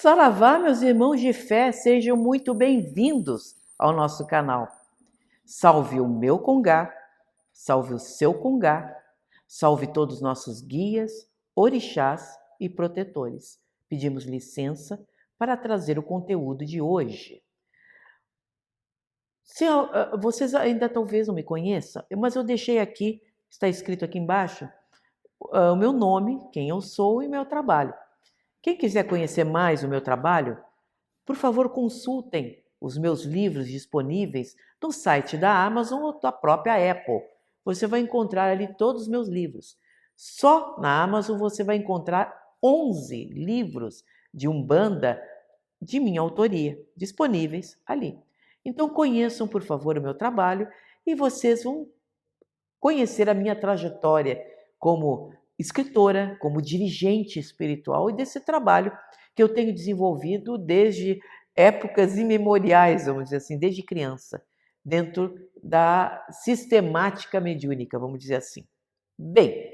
Saravá, meus irmãos de fé, sejam muito bem-vindos ao nosso canal. Salve o meu Congá, salve o seu Congá, salve todos os nossos guias, orixás e protetores. Pedimos licença para trazer o conteúdo de hoje. Vocês ainda talvez não me conheçam, mas eu deixei aqui, está escrito aqui embaixo, o meu nome, quem eu sou e meu trabalho. Quem quiser conhecer mais o meu trabalho, por favor, consultem os meus livros disponíveis no site da Amazon ou da própria Apple. Você vai encontrar ali todos os meus livros. Só na Amazon você vai encontrar 11 livros de Umbanda de minha autoria disponíveis ali. Então conheçam, por favor, o meu trabalho e vocês vão conhecer a minha trajetória como escritora, como dirigente espiritual e desse trabalho que eu tenho desenvolvido desde épocas imemoriais, vamos dizer assim, desde criança, dentro da sistemática mediúnica, vamos dizer assim. Bem,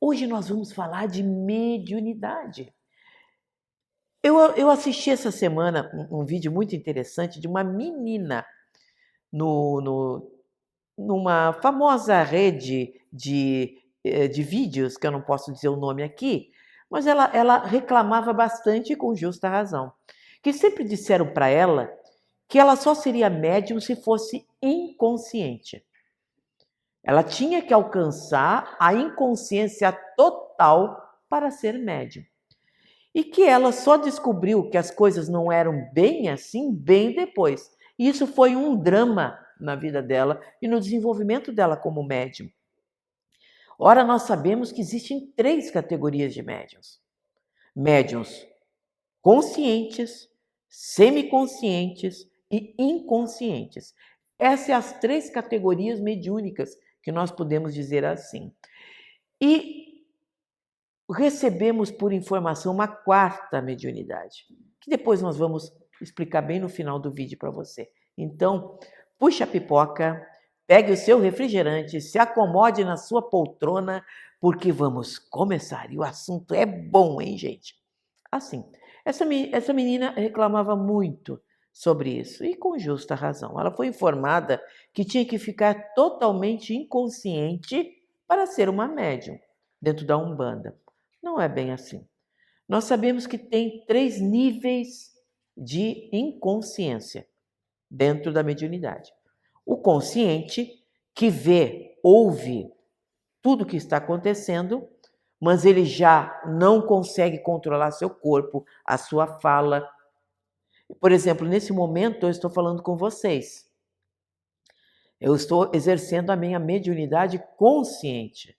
hoje nós vamos falar de mediunidade. Eu assisti essa semana um vídeo muito interessante de uma menina numa famosa rede de vídeos, que eu não posso dizer o nome aqui, mas ela reclamava bastante e com justa razão, que sempre disseram para ela que ela só seria médium se fosse inconsciente. Ela tinha que alcançar a inconsciência total para ser médium. E que ela só descobriu que as coisas não eram bem assim bem depois. E isso foi um drama na vida dela e no desenvolvimento dela como médium. Ora, nós sabemos que existem 3 categorias de médiuns. Médiuns conscientes, semiconscientes e inconscientes. Essas são as 3 categorias mediúnicas que nós podemos dizer assim. E recebemos por informação uma 4ª mediunidade, que depois nós vamos explicar bem no final do vídeo para você. Então, puxa a pipoca, pegue o seu refrigerante, se acomode na sua poltrona, porque vamos começar. E o assunto é bom, hein, gente? Assim, essa menina reclamava muito sobre isso, e com justa razão. Ela foi informada que tinha que ficar totalmente inconsciente para ser uma médium dentro da Umbanda. Não é bem assim. Nós sabemos que tem 3 níveis de inconsciência dentro da mediunidade. O consciente, que vê, ouve tudo o que está acontecendo, mas ele já não consegue controlar seu corpo, a sua fala. Por exemplo, nesse momento eu estou falando com vocês. Eu estou exercendo a minha mediunidade consciente.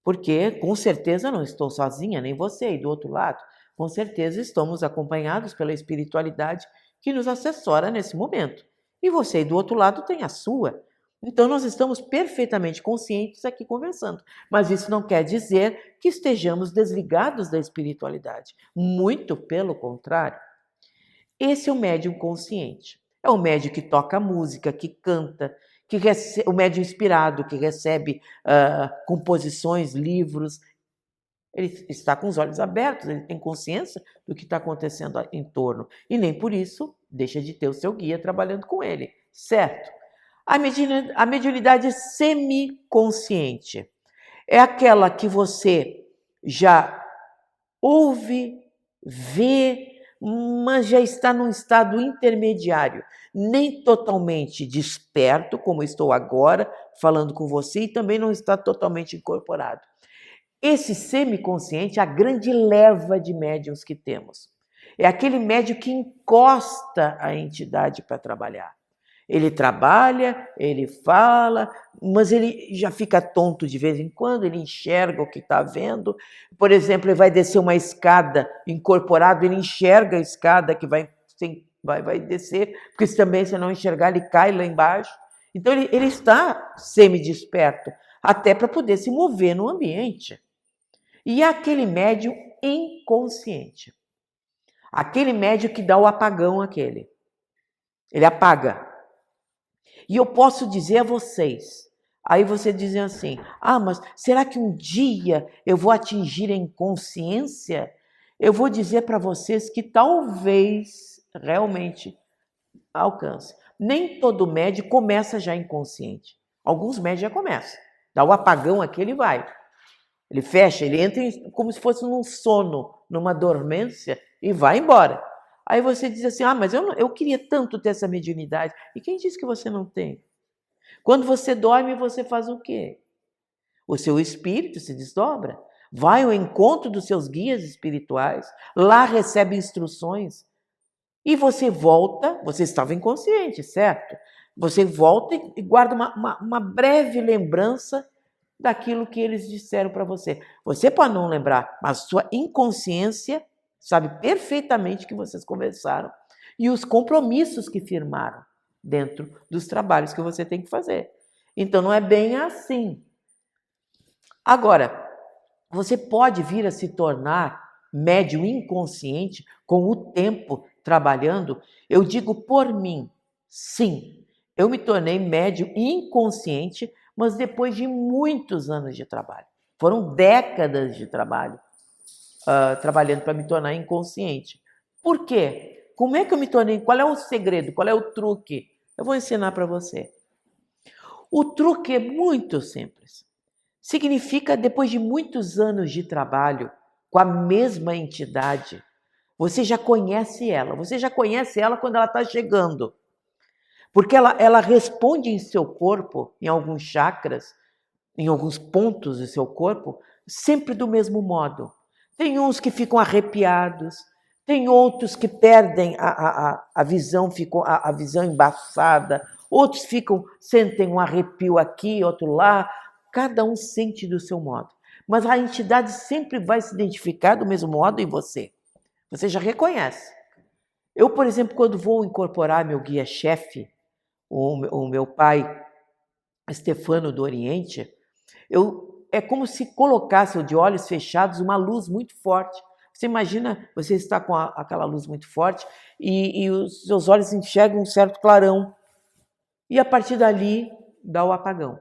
Porque, com certeza, não estou sozinha, nem você, e do outro lado, com certeza estamos acompanhados pela espiritualidade que nos assessora nesse momento. E você, do outro lado, tem a sua. Então, nós estamos perfeitamente conscientes aqui conversando. Mas isso não quer dizer que estejamos desligados da espiritualidade. Muito pelo contrário. Esse é o médium consciente. É o médium que toca música, que canta, o médium inspirado, que recebe composições, livros. Ele está com os olhos abertos, ele tem consciência do que está acontecendo em torno. E nem por isso deixa de ter o seu guia trabalhando com ele, certo? A mediunidade semiconsciente é aquela que você já ouve, vê, mas já está num estado intermediário, nem totalmente desperto, como estou agora falando com você, e também não está totalmente incorporado. Esse semiconsciente é a grande leva de médiuns que temos. É aquele médium que encosta a entidade para trabalhar. Ele trabalha, ele fala, mas ele já fica tonto de vez em quando, ele enxerga o que está vendo. Por exemplo, ele vai descer uma escada incorporado, ele enxerga a escada que vai descer, porque se também se não enxergar, ele cai lá embaixo. Então, ele está semi-desperto, até para poder se mover no ambiente. E é aquele médium inconsciente. Aquele médium que dá o apagão àquele. Ele apaga. E eu posso dizer a vocês, aí você dizem assim, mas será que um dia eu vou atingir a inconsciência? eu vou dizer para vocês que talvez realmente alcance. Nem todo médio começa já inconsciente. Alguns médios já começam. Dá o apagão aqui, ele vai. Ele fecha, ele entra como se fosse num sono, numa dormência e vai embora. Aí você diz assim, mas eu queria tanto ter essa mediunidade. E quem disse que você não tem? Quando você dorme, você faz o quê? O seu espírito se desdobra, vai ao encontro dos seus guias espirituais, lá recebe instruções e você volta, você estava inconsciente, certo? Você volta e guarda uma breve lembrança daquilo que eles disseram para você. Você pode não lembrar, mas sua inconsciência sabe perfeitamente que vocês conversaram e os compromissos que firmaram dentro dos trabalhos que você tem que fazer. Então não é bem assim. Agora, você pode vir a se tornar médium inconsciente com o tempo trabalhando. Eu digo por mim, sim, eu me tornei médium inconsciente, mas depois de muitos anos de trabalho. Foram décadas de trabalho trabalhando para me tornar inconsciente. Por quê? Como é que eu me tornei? Qual é o segredo? Qual é o truque? Eu vou ensinar para você. O truque é muito simples. Significa, depois de muitos anos de trabalho com a mesma entidade, você já conhece ela quando ela está chegando. Porque ela responde em seu corpo, em alguns chakras, em alguns pontos do seu corpo, sempre do mesmo modo. Tem uns que ficam arrepiados, tem outros que perdem a visão, ficam a visão embaçada, outros sentem um arrepio aqui, outro lá. Cada um sente do seu modo. Mas a entidade sempre vai se identificar do mesmo modo em você. Você já reconhece. Eu, por exemplo, quando vou incorporar meu guia-chefe, o meu pai, Stefano do Oriente, é como se colocasse de olhos fechados uma luz muito forte. Você imagina, você está com aquela luz muito forte e os seus olhos enxergam um certo clarão. E a partir dali dá o apagão.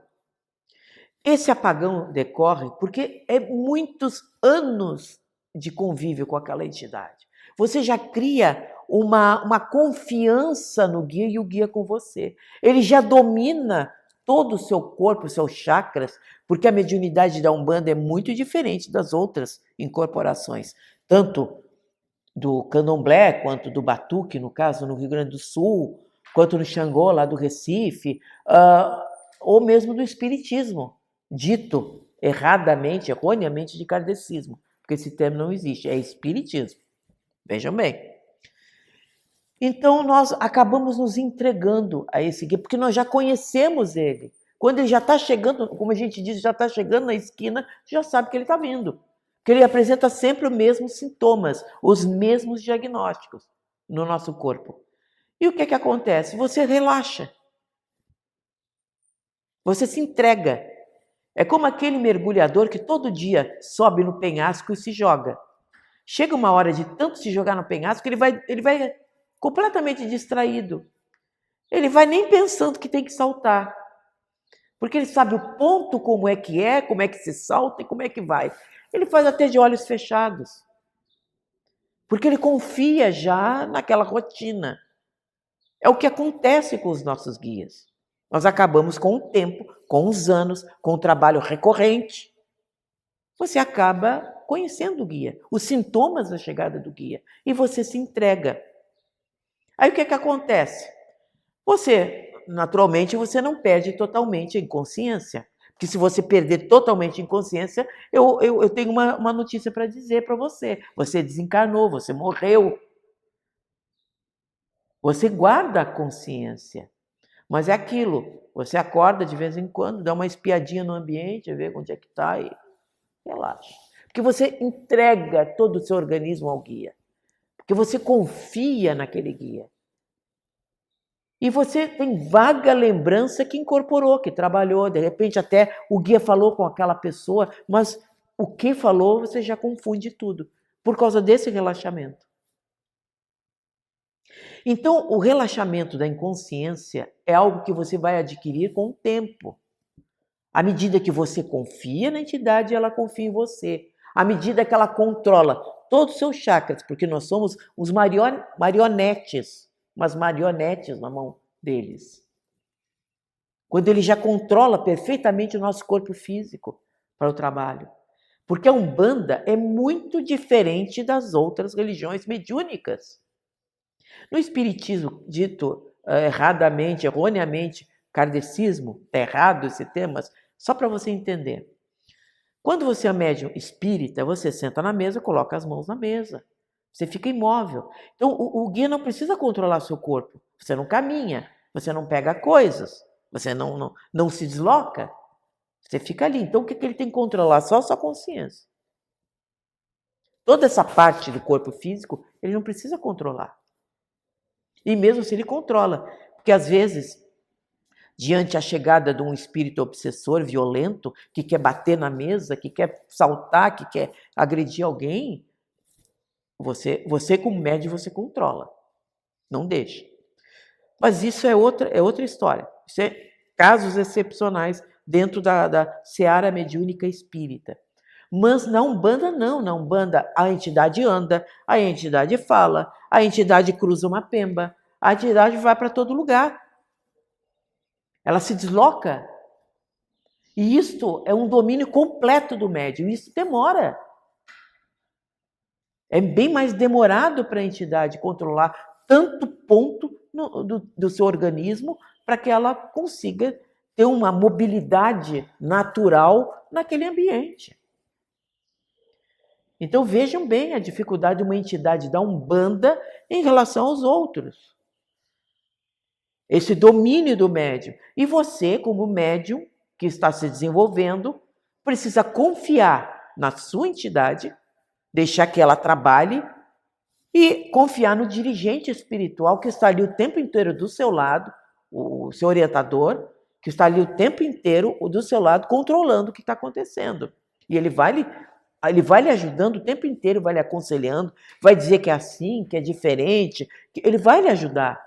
Esse apagão decorre porque é muitos anos de convívio com aquela entidade. Você já cria uma confiança no guia e o guia com você. Ele já domina todo o seu corpo, os seus chakras, porque a mediunidade da Umbanda é muito diferente das outras incorporações, tanto do Candomblé, quanto do Batuque, no caso, no Rio Grande do Sul, quanto no Xangô, lá do Recife, ou mesmo do Espiritismo, dito erradamente, erroneamente, de kardecismo, porque esse termo não existe, é Espiritismo. Vejam bem. Então, nós acabamos nos entregando a esse guia, porque nós já conhecemos ele. Quando ele já está chegando, como a gente diz, já está chegando na esquina, já sabe que ele está vindo. Porque ele apresenta sempre os mesmos sintomas, os mesmos diagnósticos no nosso corpo. E o que acontece? Você relaxa. Você se entrega. É como aquele mergulhador que todo dia sobe no penhasco e se joga. Chega uma hora de tanto se jogar no penhasco que ele vai completamente distraído. Ele vai nem pensando que tem que saltar. Porque ele sabe o ponto como é, como é que se salta e como é que vai. Ele faz até de olhos fechados. Porque ele confia já naquela rotina. É o que acontece com os nossos guias. Nós acabamos com o tempo, com os anos, com o trabalho recorrente. Você acaba conhecendo o guia, os sintomas da chegada do guia, e você se entrega. Aí o que acontece? Você, naturalmente, você não perde totalmente a inconsciência. Porque se você perder totalmente a inconsciência, eu tenho uma notícia para dizer para você. Você desencarnou, você morreu. Você guarda a consciência. Mas é aquilo, você acorda de vez em quando, dá uma espiadinha no ambiente, vê onde é que está e relaxa. Porque você entrega todo o seu organismo ao guia. Porque você confia naquele guia. E você tem vaga lembrança que incorporou, que trabalhou, de repente até o guia falou com aquela pessoa, mas o que falou você já confunde tudo, por causa desse relaxamento. Então, o relaxamento da inconsciência é algo que você vai adquirir com o tempo. À medida que você confia na entidade, ela confia em você. À medida que ela controla todos os seus chakras, porque nós somos os marionetes, umas marionetes na mão deles. Quando ele já controla perfeitamente o nosso corpo físico para o trabalho. Porque a Umbanda é muito diferente das outras religiões mediúnicas. No espiritismo, dito erradamente, erroneamente, kardecismo, está errado esse termo, mas só para você entender. Quando você é médium espírita, você senta na mesa, coloca as mãos na mesa. Você fica imóvel. Então, o guia não precisa controlar seu corpo. Você não caminha, você não pega coisas, você não se desloca. Você fica ali. Então, o que ele tem que controlar? Só a sua consciência. Toda essa parte do corpo físico, ele não precisa controlar. E mesmo se ele controla, porque às vezes, diante a chegada de um espírito obsessor, violento, que quer bater na mesa, que quer saltar, que quer agredir alguém, você como médium, você controla. Não deixa. Mas isso é outra história. Isso é casos excepcionais dentro da seara mediúnica espírita. Mas na Umbanda não. Na Umbanda a entidade anda, a entidade fala, a entidade cruza uma pemba, a entidade vai para todo lugar. Ela se desloca. E isto é um domínio completo do médium. Isso demora. É bem mais demorado para a entidade controlar tanto ponto do seu organismo para que ela consiga ter uma mobilidade natural naquele ambiente. Então vejam bem a dificuldade de uma entidade da Umbanda em relação aos outros. Esse domínio do médium. E você, como médium que está se desenvolvendo, precisa confiar na sua entidade, deixar que ela trabalhe e confiar no dirigente espiritual que está ali o tempo inteiro do seu lado, o seu orientador, que está ali o tempo inteiro do seu lado controlando o que está acontecendo. E ele vai lhe ajudando o tempo inteiro, vai lhe aconselhando, vai dizer que é assim, que é diferente, ele vai lhe ajudar.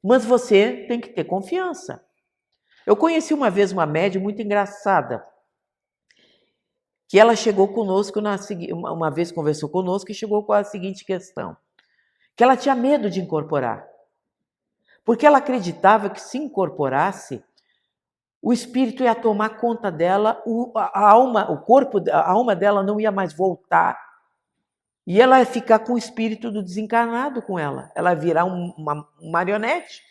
Mas você tem que ter confiança. Eu conheci uma vez uma médium muito engraçada, que ela chegou conosco, uma vez conversou conosco e chegou com a seguinte questão, que ela tinha medo de incorporar, porque ela acreditava que se incorporasse, o espírito ia tomar conta dela, a alma dela não ia mais voltar, e ela ia ficar com o espírito do desencarnado com ela, ela ia virar uma marionete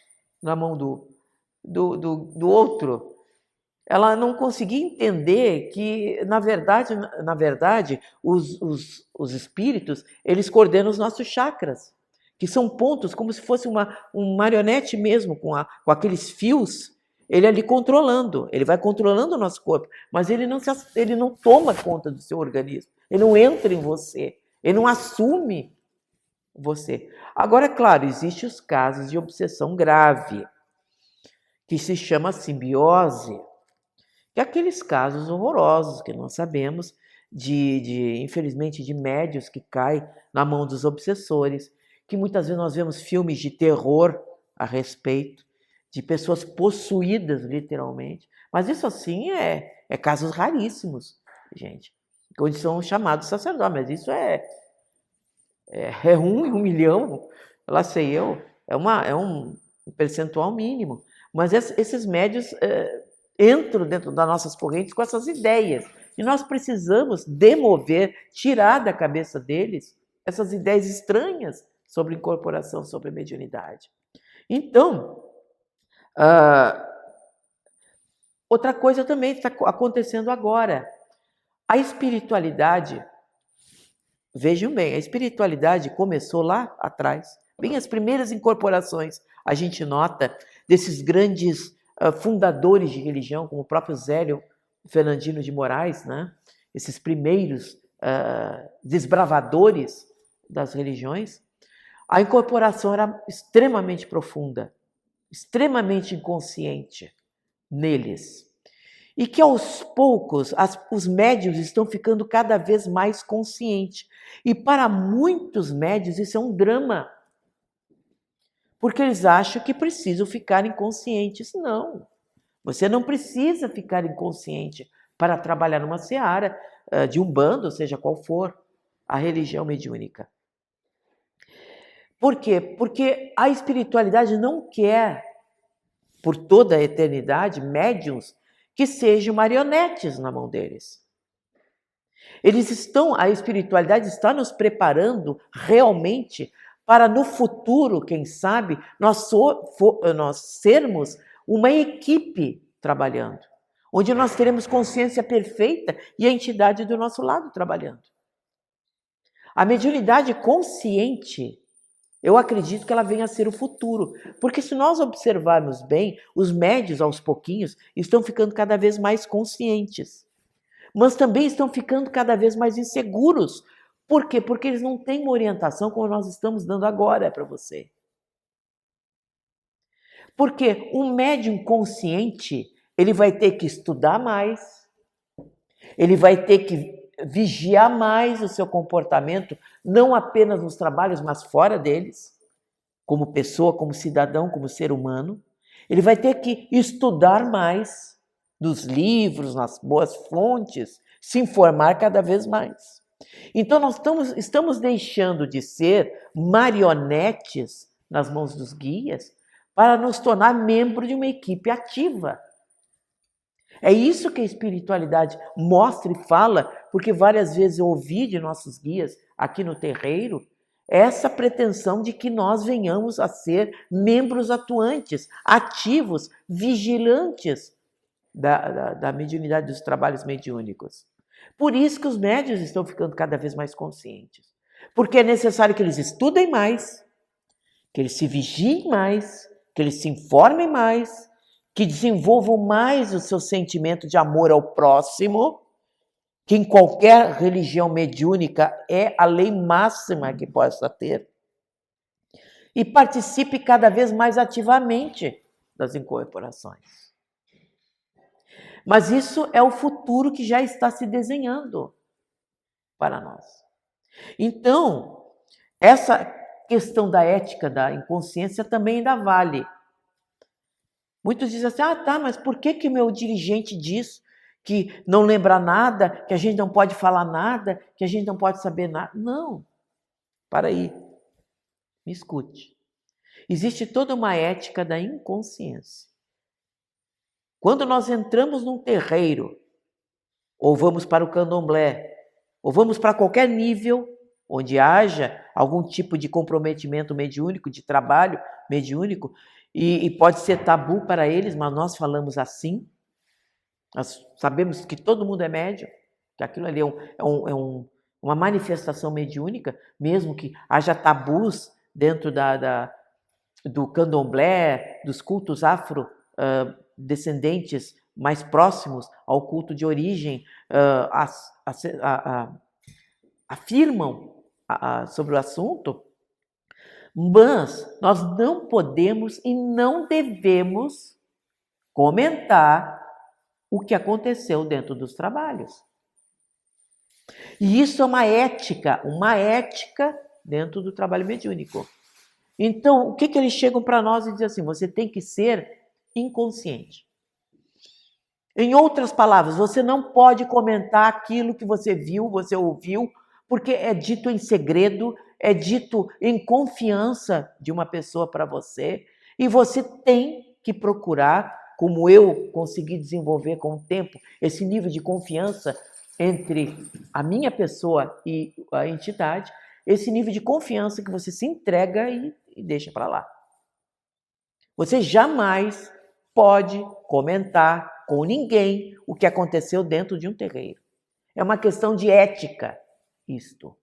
na mão do outro. Ela não conseguia entender que, na verdade, os espíritos, eles coordenam os nossos chakras, que são pontos, como se fosse um marionete mesmo, com aqueles fios, ele ali controlando, ele vai controlando o nosso corpo, mas ele não toma conta do seu organismo, ele não entra em você, ele não assume você. Agora, é claro, existem os casos de obsessão grave, que se chama simbiose, que é aqueles casos horrorosos que nós sabemos, infelizmente, de médios que caem na mão dos obsessores, que muitas vezes nós vemos filmes de terror a respeito, de pessoas possuídas, literalmente. Mas isso, assim, é casos raríssimos, gente, onde são chamados sacerdotes, mas isso é 1 em 1 milhão, lá sei eu, é um percentual mínimo. Mas esses médios entram dentro das nossas correntes com essas ideias. E nós precisamos demover, tirar da cabeça deles essas ideias estranhas sobre incorporação, sobre mediunidade. Então, outra coisa também está acontecendo agora. A espiritualidade, vejam bem, a espiritualidade começou lá atrás, bem as primeiras incorporações, a gente nota desses grandes fundadores de religião, como o próprio Zélio Fernandino de Moraes, né? Esses primeiros desbravadores das religiões, a incorporação era extremamente profunda, extremamente inconsciente neles. E que aos poucos os médiuns estão ficando cada vez mais conscientes. E para muitos médiuns isso é um drama. Porque eles acham que precisam ficar inconscientes. Não. Você não precisa ficar inconsciente para trabalhar numa seara de Umbanda, ou seja qual for. a religião mediúnica. Por quê? Porque a espiritualidade não quer, por toda a eternidade, médiuns que sejam marionetes na mão deles. A espiritualidade está nos preparando realmente para no futuro, quem sabe, nós sermos uma equipe trabalhando, onde nós teremos consciência perfeita e a entidade do nosso lado trabalhando. A mediunidade consciente, eu acredito que ela venha a ser o futuro, porque se nós observarmos bem, os médiuns, aos pouquinhos, estão ficando cada vez mais conscientes, mas também estão ficando cada vez mais inseguros. Por quê? Porque eles não têm uma orientação como nós estamos dando agora para você. Porque um médium consciente, ele vai ter que estudar mais, ele vai ter que vigiar mais o seu comportamento, não apenas nos trabalhos, mas fora deles, como pessoa, como cidadão, como ser humano. Ele vai ter que estudar mais dos livros, nas boas fontes, se informar cada vez mais. Então nós estamos deixando de ser marionetes nas mãos dos guias para nos tornar membro de uma equipe ativa. É isso que a espiritualidade mostra e fala, porque várias vezes eu ouvi de nossos guias aqui no terreiro essa pretensão de que nós venhamos a ser membros atuantes, ativos, vigilantes da mediunidade, dos trabalhos mediúnicos. Por isso que os médiuns estão ficando cada vez mais conscientes. Porque é necessário que eles estudem mais, que eles se vigiem mais, que eles se informem mais, que desenvolvam mais o seu sentimento de amor ao próximo, que em qualquer religião mediúnica é a lei máxima que possa ter, e participe cada vez mais ativamente das incorporações. Mas isso é o futuro que já está se desenhando para nós. Então, essa questão da ética, da inconsciência também ainda vale. Muitos dizem assim, mas por que meu dirigente diz que não lembra nada, que a gente não pode falar nada, que a gente não pode saber nada? Não, para aí, me escute. Existe toda uma ética da inconsciência. Quando nós entramos num terreiro, ou vamos para o candomblé, ou vamos para qualquer nível onde haja algum tipo de comprometimento mediúnico, de trabalho mediúnico, e pode ser tabu para eles, mas nós falamos assim. Nós sabemos que todo mundo é médium, que aquilo ali uma manifestação mediúnica, mesmo que haja tabus dentro do candomblé, dos cultos afrodescendentes mais próximos ao culto de origem, afirmam sobre o assunto, mas nós não podemos e não devemos comentar o que aconteceu dentro dos trabalhos. E isso é uma ética dentro do trabalho mediúnico. Então, o que eles chegam para nós e dizem assim, você tem que ser inconsciente. Em outras palavras, você não pode comentar aquilo que você viu, você ouviu, porque é dito em segredo, é dito em confiança de uma pessoa para você, e você tem que procurar, como eu consegui desenvolver com o tempo, esse nível de confiança entre a minha pessoa e a entidade, esse nível de confiança que você se entrega e deixa para lá. Você jamais pode comentar com ninguém o que aconteceu dentro de um terreiro. É uma questão de ética, isto.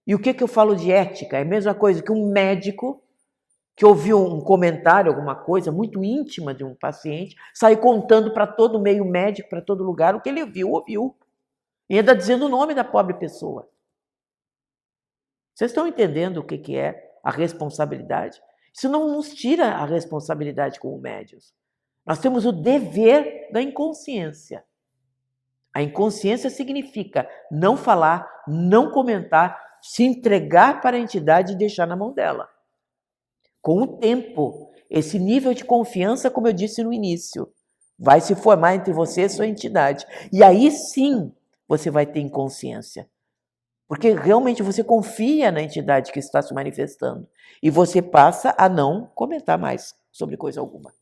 E o que eu falo de ética? É a mesma coisa que um médico que ouviu um comentário, alguma coisa muito íntima de um paciente, sai contando para todo o meio médico, para todo lugar, o que ele viu, ouviu. E ainda dizendo o nome da pobre pessoa. Vocês estão entendendo o que é a responsabilidade? Isso não nos tira a responsabilidade como médiuns. Nós temos o dever da inconsciência. A inconsciência significa não falar, não comentar, se entregar para a entidade e deixar na mão dela. Com o tempo, esse nível de confiança, como eu disse no início, vai se formar entre você e sua entidade. E aí sim, você vai ter inconsciência. Porque realmente você confia na entidade que está se manifestando. E você passa a não comentar mais sobre coisa alguma.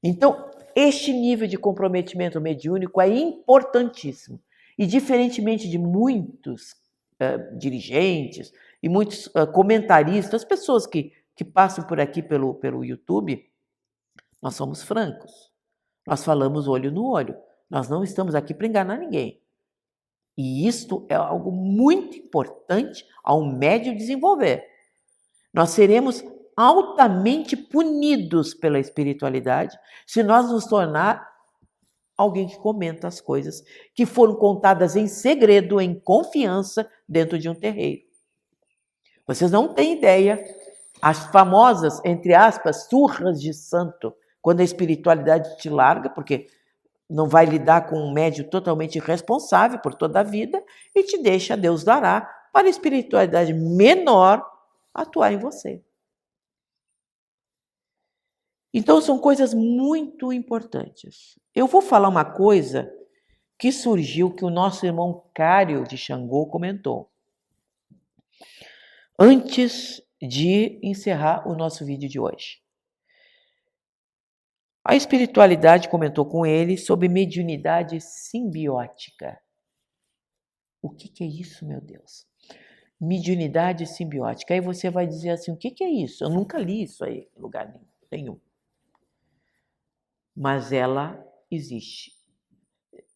Então, este nível de comprometimento mediúnico é importantíssimo. E diferentemente de muitos dirigentes e muitos comentaristas, pessoas que passam por aqui pelo YouTube, nós somos francos. Nós falamos olho no olho. Nós não estamos aqui para enganar ninguém. E isto é algo muito importante ao médium desenvolver. Nós seremos altamente punidos pela espiritualidade se nós nos tornar alguém que comenta as coisas que foram contadas em segredo, em confiança, dentro de um terreiro. Vocês não têm ideia, as famosas, entre aspas, surras de santo, quando a espiritualidade te larga, porque não vai lidar com um médium totalmente responsável por toda a vida e te deixa, Deus dará, para a espiritualidade menor atuar em você. Então, são coisas muito importantes. Eu vou falar uma coisa que surgiu, que o nosso irmão Cário de Xangô comentou. Antes de encerrar o nosso vídeo de hoje. A espiritualidade comentou com ele sobre mediunidade simbiótica. O que é isso, meu Deus? Mediunidade simbiótica. Aí você vai dizer assim, o que é isso? Eu nunca li isso aí em lugar nenhum. Mas ela existe.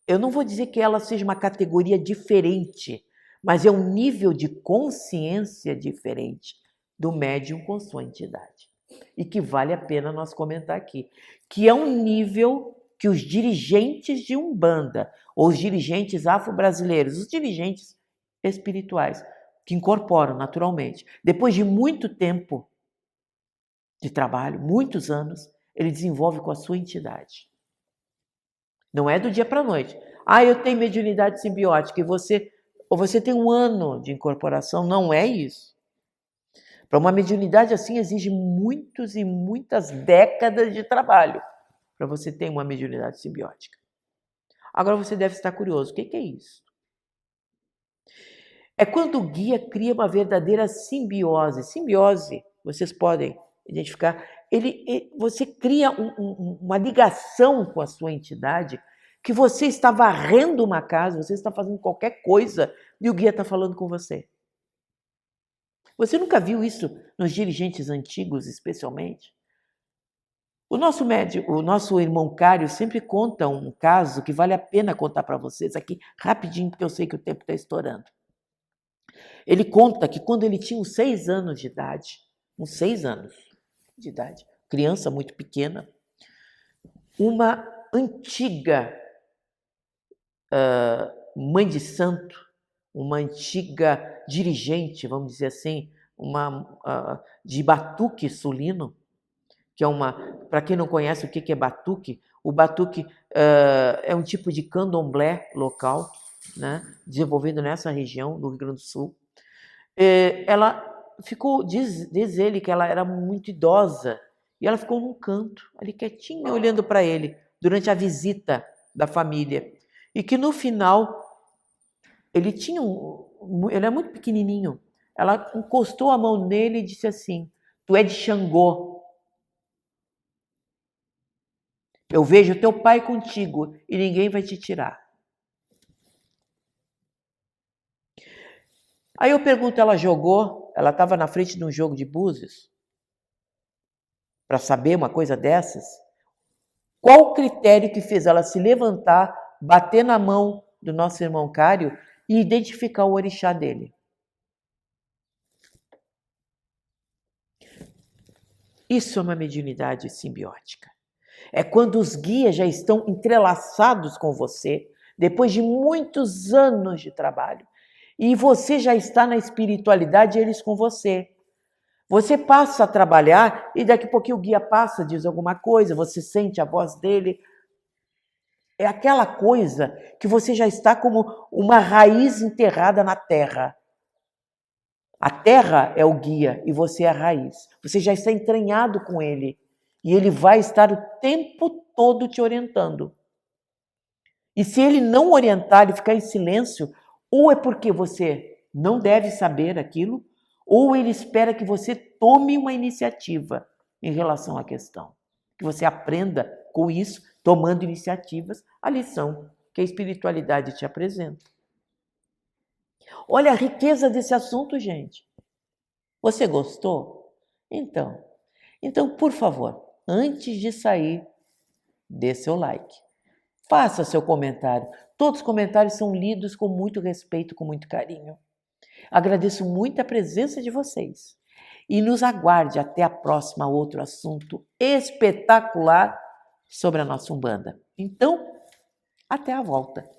Eu não vou dizer que ela seja uma categoria diferente, mas é um nível de consciência diferente do médium com sua entidade. E que vale a pena nós comentar aqui. Que é um nível que os dirigentes de Umbanda, ou os dirigentes afro-brasileiros, os dirigentes espirituais, que incorporam naturalmente, depois de muito tempo de trabalho, muitos anos, ele desenvolve com a sua entidade. Não é do dia para a noite. Eu tenho mediunidade simbiótica e você tem um ano de incorporação. Não é isso. Para uma mediunidade assim exige muitos e muitas décadas de trabalho para você ter uma mediunidade simbiótica. Agora você deve estar curioso. O que é isso? É quando o guia cria uma verdadeira simbiose. Simbiose, vocês podem identificar, você cria uma ligação com a sua entidade, que você está varrendo uma casa, você está fazendo qualquer coisa e o guia está falando com você. Você nunca viu isso nos dirigentes antigos, especialmente? O nosso irmão Cário sempre conta um caso que vale a pena contar para vocês aqui, rapidinho, porque eu sei que o tempo está estourando. Ele conta que quando ele tinha uns 6 anos de idade, criança muito pequena, uma antiga mãe de santo, uma antiga dirigente, vamos dizer assim, de batuque sulino, que é para quem não conhece o que é batuque, o batuque é um tipo de candomblé local, né, desenvolvido nessa região do Rio Grande do Sul. Ela ficou, diz ele que ela era muito idosa, e ela ficou num canto, ali quietinha, olhando para ele, durante a visita da família. E que no final, ele é muito pequenininho, ela encostou a mão nele e disse assim, tu é de Xangô. Eu vejo teu pai contigo e ninguém vai te tirar. Aí eu pergunto, ela estava na frente de um jogo de búzios, para saber uma coisa dessas? Qual o critério que fez ela se levantar, bater na mão do nosso irmão Cário e identificar o orixá dele? Isso é uma mediunidade simbiótica. É quando os guias já estão entrelaçados com você, depois de muitos anos de trabalho, e você já está na espiritualidade e eles com você. Você passa a trabalhar e daqui a pouquinho o guia passa, diz alguma coisa, você sente a voz dele. É aquela coisa que você já está como uma raiz enterrada na terra. A terra é o guia e você é a raiz. Você já está entranhado com ele e ele vai estar o tempo todo te orientando. E se ele não orientar e ficar em silêncio, Ou é porque você não deve saber aquilo, ou ele espera que você tome uma iniciativa em relação à questão. Que você aprenda com isso, tomando iniciativas, a lição que a espiritualidade te apresenta. Olha a riqueza desse assunto, gente. Você gostou? Então, por favor, antes de sair, dê seu like. Faça seu comentário. Todos os comentários são lidos com muito respeito, com muito carinho. Agradeço muito a presença de vocês. E nos aguarde até a próxima outro assunto espetacular sobre a nossa Umbanda. Então, até a volta.